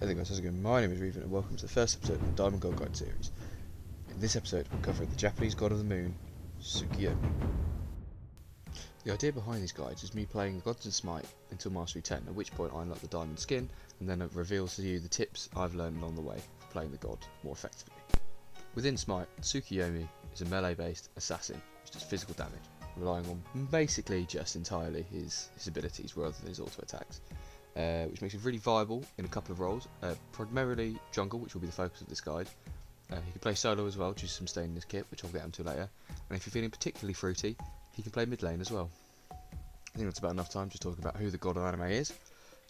Hey there guys, how's it going? My name is Rivan and welcome to the first episode of the Diamond Gold Guide series. In this episode, we're covering the Japanese god of the moon, Tsukuyomi. The idea behind these guides is me playing the gods in Smite until Mastery 10, at which point I unlock the diamond skin, and then it reveals to you the tips I've learned along the way for playing the god more effectively. Within Smite, Tsukuyomi is a melee-based assassin, which does physical damage, relying on basically just entirely his abilities rather than his auto attacks. Which makes it really viable in a couple of roles, primarily jungle, which will be the focus of this guide. He can play solo as well, due to some stain in his kit, which I'll get onto later, and if you're feeling particularly fruity, he can play mid lane as well. I think that's about enough time to talk about who the god of anime is.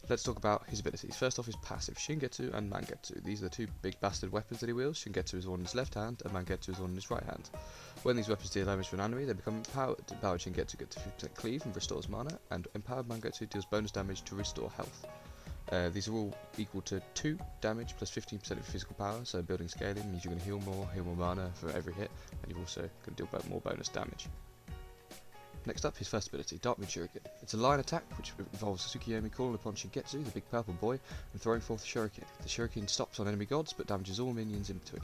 Let's talk about his abilities. First off, his passive, Shingetsu and Mangetsu. These are the two big bastard weapons that he wields. Shingetsu is one in his left hand, and Mangetsu is one in his right hand. When these weapons deal damage to an enemy, they become empowered. Empowered Shingetsu gets 50% cleave and restores mana, and empowered Mangetsu deals bonus damage to restore health. These are all equal to 2 damage plus 15% of your physical power, so building scaling means you're going to heal more mana for every hit, and you're also going to deal more bonus damage. Next up, his first ability, Dark Moon Shuriken. It's a line attack which involves Tsukuyomi calling upon Shingetsu, the big purple boy, and throwing forth the Shuriken. The Shuriken stops on enemy gods but damages all minions in between.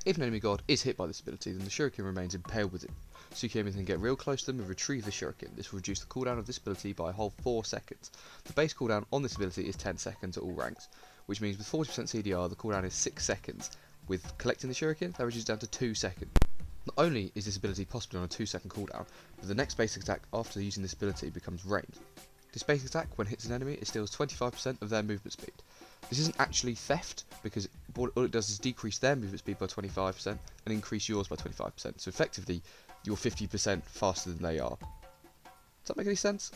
If an enemy god is hit by this ability, then the Shuriken remains impaled with it. Tsukuyomi can get real close to them and retrieve the Shuriken. This will reduce the cooldown of this ability by a whole 4 seconds. The base cooldown on this ability is 10 seconds at all ranks, which means with 40% CDR the cooldown is 6 seconds. With collecting the Shuriken, that reduces down to 2 seconds. Not only is this ability possibly on a 2-second cooldown, but the next basic attack after using this ability becomes ranged. This basic attack, when it hits an enemy, it steals 25% of their movement speed. This isn't actually theft, because all it does is decrease their movement speed by 25% and increase yours by 25%, so effectively you're 50% faster than they are. Does that make any sense?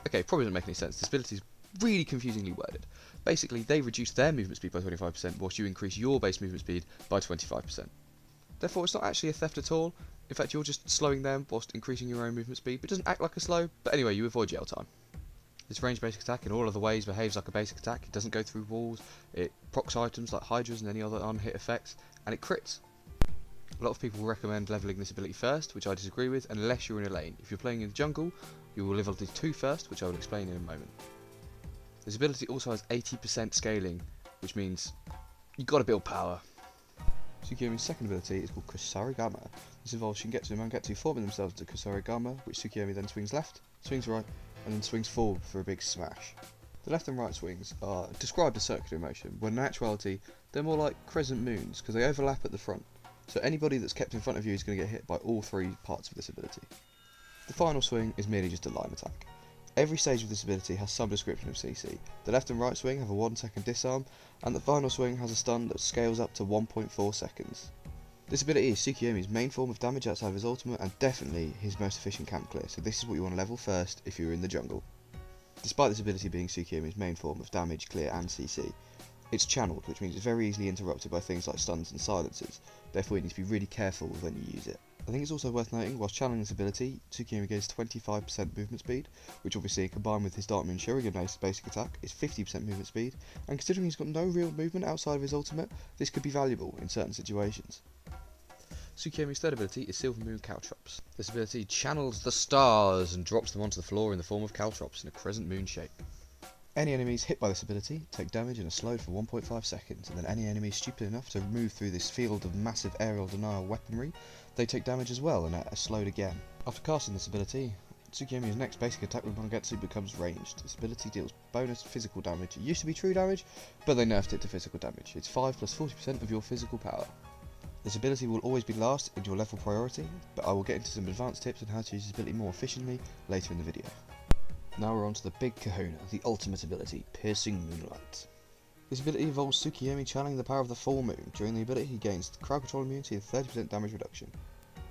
Okay, probably doesn't make any sense. This ability is really confusingly worded. Basically, they reduce their movement speed by 25% whilst you increase your base movement speed by 25%. Therefore, it's not actually a theft at all. In fact, you're just slowing them whilst increasing your own movement speed. It doesn't act like a slow, but anyway, you avoid jail time. This ranged basic attack in all other ways behaves like a basic attack. It doesn't go through walls, it procs items like hydras and any other unhit effects, and it crits. A lot of people recommend levelling this ability first, which I disagree with, unless you're in a lane. If you're playing in the jungle, you will level the 2 first, which I will explain in a moment. This ability also has 80% scaling, which means you've got to build power. Tsukuyomi's second ability is called Kusarigama. This involves Shingetsu and Mangetsu forming themselves into Kusarigama, which Tsukuyomi then swings left, swings right, and then swings forward for a big smash. The left and right swings are described as circular motion, when in actuality they're more like crescent moons because they overlap at the front, so anybody that's kept in front of you is going to get hit by all 3 parts of this ability. The final swing is merely just a line attack. Every stage of this ability has some description of CC. The left and right swing have a 1-second disarm, and the final swing has a stun that scales up to 1.4 seconds. This ability is Tsukuyomi's main form of damage outside of his ultimate, and definitely his most efficient camp clear, so this is what you want to level first if you're in the jungle. Despite this ability being Tsukuyomi's main form of damage, clear and CC, it's channeled, which means it's very easily interrupted by things like stuns and silences, therefore you need to be really careful when you use it. I think it's also worth noting, whilst channeling this ability, Tsukuyomi gains 25% movement speed, which obviously combined with his Dark Moon Shuriken basic attack is 50% movement speed, and considering he's got no real movement outside of his ultimate, this could be valuable in certain situations. Tsukuyomi's third ability is Silver Moon Caltrops. This ability channels the stars and drops them onto the floor in the form of caltrops in a crescent moon shape. Any enemies hit by this ability take damage and are slowed for 1.5 seconds, and then any enemy stupid enough to move through this field of massive aerial denial weaponry, they take damage as well and are slowed again. After casting this ability, Tsukuyomi's next basic attack with Mangetsu becomes ranged. This ability deals bonus physical damage. It used to be true damage, but they nerfed it to physical damage. It's 5 plus 40% of your physical power. This ability will always be last in your level priority, but I will get into some advanced tips on how to use this ability more efficiently later in the video. Now we're on to the big kahuna, the ultimate ability, Piercing Moonlight. This ability involves Tsukuyomi channeling the power of the full moon. During the ability he gains crowd control immunity and 30% damage reduction.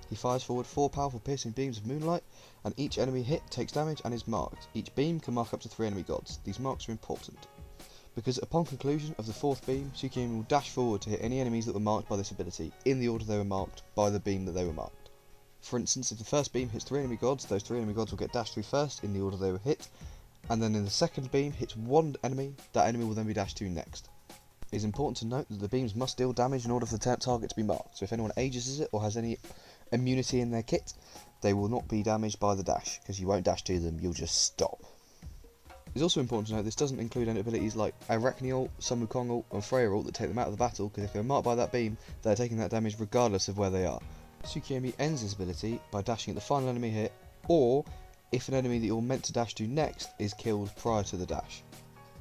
He fires forward 4 powerful piercing beams of moonlight, and each enemy hit takes damage and is marked. Each beam can mark up to 3 enemy gods. These marks are important, because upon conclusion of the 4th beam, Tsukuyomi will dash forward to hit any enemies that were marked by this ability, in the order they were marked by the beam that they were marked. For instance, if the first beam hits 3 enemy gods, those 3 enemy gods will get dashed through first in the order they were hit, and then in the second beam hits 1 enemy, that enemy will then be dashed to next. It is important to note that the beams must deal damage in order for the target to be marked, so if anyone ages it or has any immunity in their kit, they will not be damaged by the dash, because you won't dash to them, you'll just stop. It's also important to note this doesn't include any abilities like Arachne ult, Sun Wukong ult, and Freya ult that take them out of the battle, because if they're marked by that beam, they're taking that damage regardless of where they are. Tsukuyomi ends this ability by dashing at the final enemy hit, or if an enemy that you're meant to dash to next is killed prior to the dash.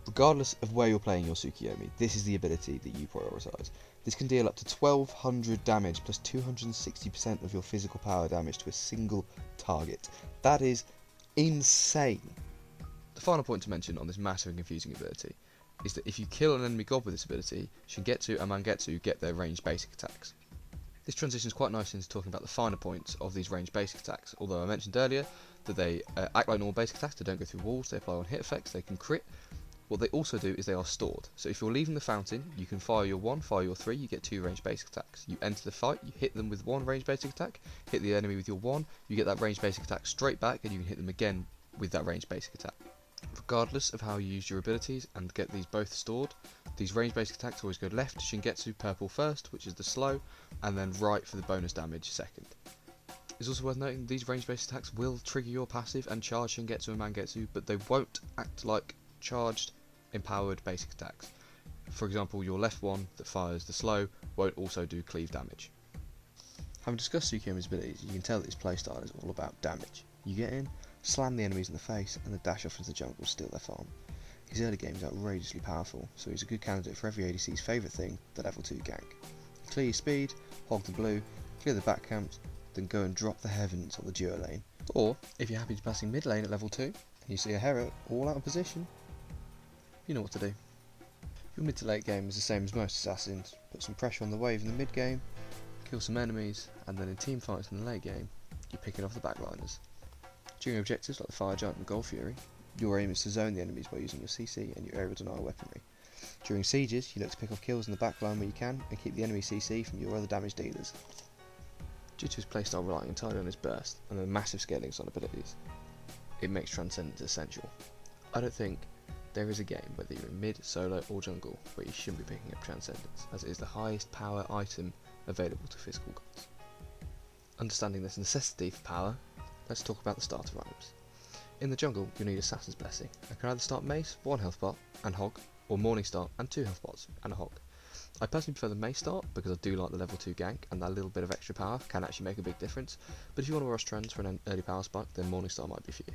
Regardless of where you're playing your Tsukuyomi, this is the ability that you prioritise. This can deal up to 1200 damage plus 260% of your physical power damage to a single target. That is insane. The final point to mention on this massive and confusing ability is that if you kill an enemy god with this ability, Shingetsu and Mangetsu get their ranged basic attacks. This transitions quite nicely into talking about the finer points of these ranged basic attacks, although I mentioned earlier that they act like normal basic attacks, they don't go through walls, they apply on hit effects, they can crit. What they also do is they are stored. So if you're leaving the fountain, you can fire your 1, fire your 3, you get 2 ranged basic attacks. You enter the fight, you hit them with 1 ranged basic attack, hit the enemy with your 1, you get that ranged basic attack straight back, and you can hit them again with that ranged basic attack. Regardless of how you use your abilities and get these both stored, these ranged basic attacks always go left, Shingetsu purple first, which is the slow, and then right for the bonus damage second. It's also worth noting these ranged basic attacks will trigger your passive and charge Shingetsu and Mangetsu, but they won't act like charged, empowered basic attacks. For example, your left one that fires the slow won't also do cleave damage. Having discussed Tsukuyomi's abilities, you can tell that his playstyle is all about damage. You get in, slam the enemies in the face, and then dash off into the jungle to steal their farm. His early game is outrageously powerful, so he's a good candidate for every ADC's favourite thing, the level 2 gank. Clear your speed, hog the blue, clear the back camps, then go and drop the heavens on the duo lane. Or, if you're happy to passing mid lane at level 2, and you see a Hera all out of position, you know what to do. Your mid to late game is the same as most assassins. Put some pressure on the wave in the mid game, kill some enemies, and then in team fights in the late game, you're picking off the backliners. During objectives like the Fire Giant and Gold Fury, your aim is to zone the enemies by using your CC and your aerial denial weaponry. During sieges, you look to pick off kills in the backline where you can, and keep the enemy CC from your other damage dealers. Due to his playstyle relying entirely on his burst, and the massive scalings on abilities, it makes Transcendence essential. I don't think there is a game, whether you're in mid, solo or jungle, where you shouldn't be picking up Transcendence, as it is the highest power item available to physical gods. Understanding this necessity for power, let's talk about the starter items. In the jungle, you'll need Assassin's Blessing, and can either start Mace, 1 health bar, and Hog, or Morningstar, and 2 health bars, and a Hog. I personally prefer the Mace start, because I do like the level 2 gank, and that little bit of extra power can actually make a big difference, but if you want to rush trends for an early power spike, then Morningstar might be for you.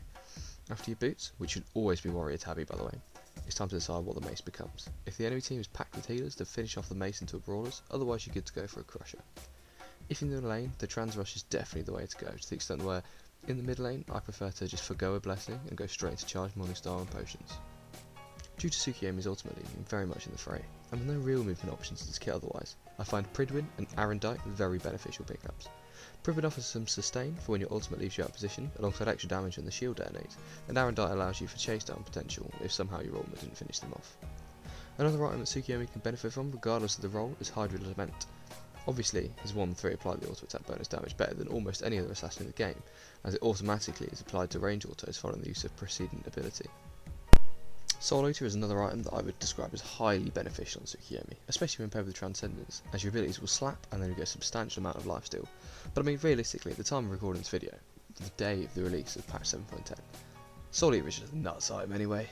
After your boots, which should always be Warrior Tabby by the way, it's time to decide what the Mace becomes. If the enemy team is packed with healers, then finish off the Mace into a Brawlers, otherwise you're good to go for a Crusher. If you're in the lane, the Trans Rush is definitely the way to go, to the extent where, in the mid lane, I prefer to just forgo a Blessing and go straight into Charge, Morningstar and Potions. Due to Tsukuyomi's ultimately being very much in the fray, and with no real movement options in this kit otherwise, I find Pridwin and Arendite very beneficial pickups. Pridwin offers some sustain for when your ultimate leaves you out of position, alongside extra damage when the shield detonates, and Arendite allows you for chase down potential if somehow your ultimate didn't finish them off. Another item that Tsukuyomi can benefit from, regardless of the role, is Hydra Lament. Obviously, his 1-3 apply the auto attack bonus damage better than almost any other assassin in the game, as it automatically is applied to range autos following the use of precedent ability. Soul Eater is another item that I would describe as highly beneficial on Tsukuyomi, especially when paired with Transcendence, as your abilities will slap and then you get a substantial amount of lifesteal. But I mean realistically, at the time of recording this video, the day of the release of patch 7.10, Soul Eater is just a nuts item anyway.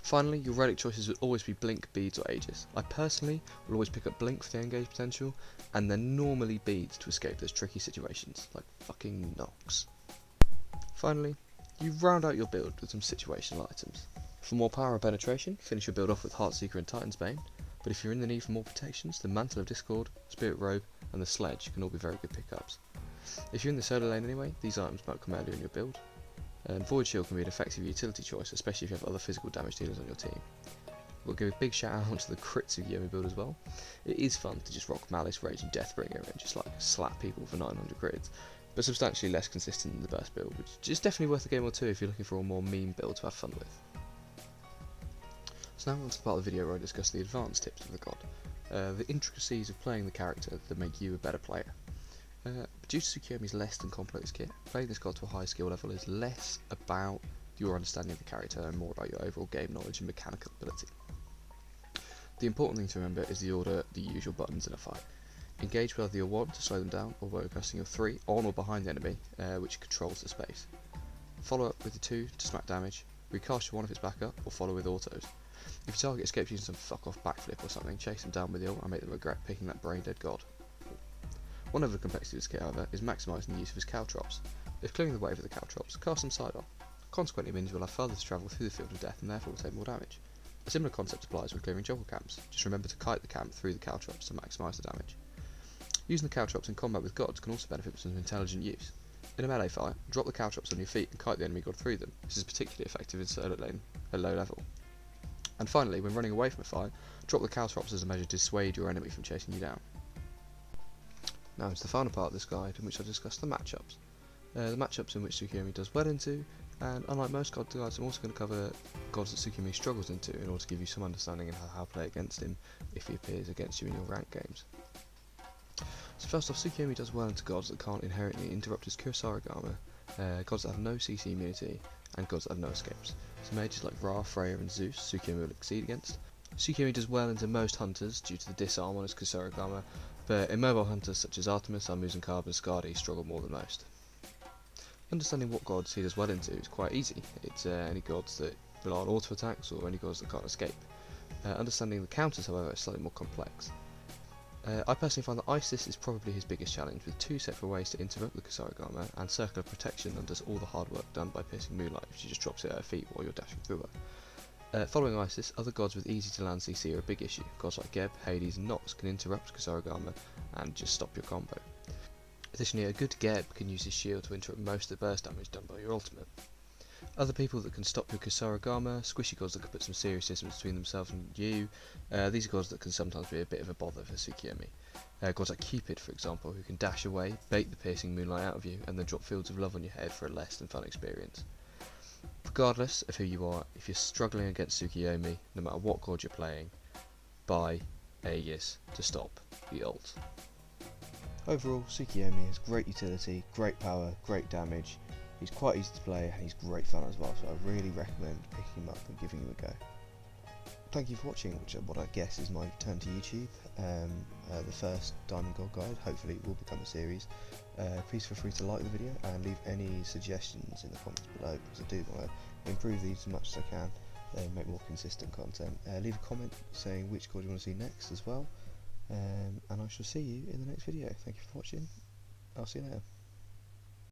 Finally, your relic choices would always be Blink, Beads or Aegis. I personally will always pick up Blink for the engage potential, and then normally Beads to escape those tricky situations, like fucking Nox. Finally, you round out your build with some situational items. For more power and penetration, finish your build off with Heartseeker and Titan's Bane, but if you're in the need for more protections, the Mantle of Discord, Spirit Robe and the Sledge can all be very good pickups. If you're in the solo lane anyway, these items might come earlier in your build, and Void Shield can be an effective utility choice, especially if you have other physical damage dealers on your team. We'll give a big shout out to the crit Tsukuyomi build as well. It is fun to just rock Malice, Rage and Deathbringer and just like slap people for 900 crits, but substantially less consistent than the burst build, which is definitely worth a game or two if you're looking for a more meme build to have fun with. So now on to the part of the video where I discuss the advanced tips of the god, the intricacies of playing the character that make you a better player. Due to Tsukuyomi's less than complex kit, playing this god to a high skill level is less about your understanding of the character and more about your overall game knowledge and mechanical ability. The important thing to remember is the order that you use your buttons in a fight. Engage with either your 1 to slow them down, or while casting your 3 on or behind the enemy, which controls the space. Follow up with the 2 to smack damage, recast one if it's back up, or follow with autos. If your target escapes using some fuck off backflip or something, chase them down with the ult and make them regret picking that brain dead god. One other complexity of this kit, however, is maximising the use of his caltrops. If clearing the way for the caltrops, cast them side on. Consequently means you'll have further to travel through the field of death and therefore will take more damage. A similar concept applies when clearing jungle camps. Just remember to kite the camp through the caltrops to maximise the damage. Using the caltrops in combat with gods can also benefit from some intelligent use. In a melee fight, drop the caltrops on your feet and kite the enemy god through them. This is particularly effective in solo lane at low level. And finally, when running away from a fight, drop the caltrops as a measure to dissuade your enemy from chasing you down. Now into the final part of this guide, in which I discuss the matchups. The matchups in which Tsukuyomi does well into, and unlike most god guides, I'm also going to cover gods that Tsukuyomi struggles into in order to give you some understanding of how to play against him if he appears against you in your ranked games. So first off, Tsukuyomi does well into gods that can't inherently interrupt his Kurosaric armor, gods that have no CC immunity, and gods that have no escapes. So mages like Ra, Freya and Zeus, Tsukuyomi will exceed against. Tsukuyomi does well into most hunters due to the disarm on his Kurosaric armor, but immobile hunters such as Artemis, Armuz and Carb and Skadi struggle more than most. Understanding what gods he does well into is quite easy. It's any gods that rely on auto attacks or any gods that can't escape. Understanding the counters, however, is slightly more complex. I personally find that Isis is probably his biggest challenge, with two separate ways to interrupt the Kurosaric armor, and Circle of Protection that does all the hard work done by piercing Moonlight, if she just drops it at her feet while you're dashing through her. Following Isis, other gods with easy to land CC are a big issue. Gods like Geb, Hades and Nox can interrupt Kurosaric armor and just stop your combo. Additionally, a good Geb can use his shield to interrupt most of the burst damage done by your ultimate. Other people that can stop your Kurosaric armor, squishy gods that can put some serious distance between themselves and you. These are gods that can sometimes be a bit of a bother for Tsukuyomi. Gods like Cupid, for example, who can dash away, bait the piercing moonlight out of you, and then drop fields of love on your head for a less than fun experience. Regardless of who you are, if you're struggling against Tsukuyomi, no matter what god you're playing, buy Aegis to stop the ult. Overall, Tsukuyomi has great utility, great power, great damage. He's quite easy to play and he's great fun as well, so I really recommend picking him up and giving him a go. Thank you for watching, which what I guess is my turn to YouTube. The first Diamond God guide, hopefully it will become a series. Please feel free to like the video and leave any suggestions in the comments below, because I do want to improve these as much as I can and make more consistent content. Leave a comment saying which god you want to see next as well, and I shall see you in the next video. Thank you for watching. I'll see you later.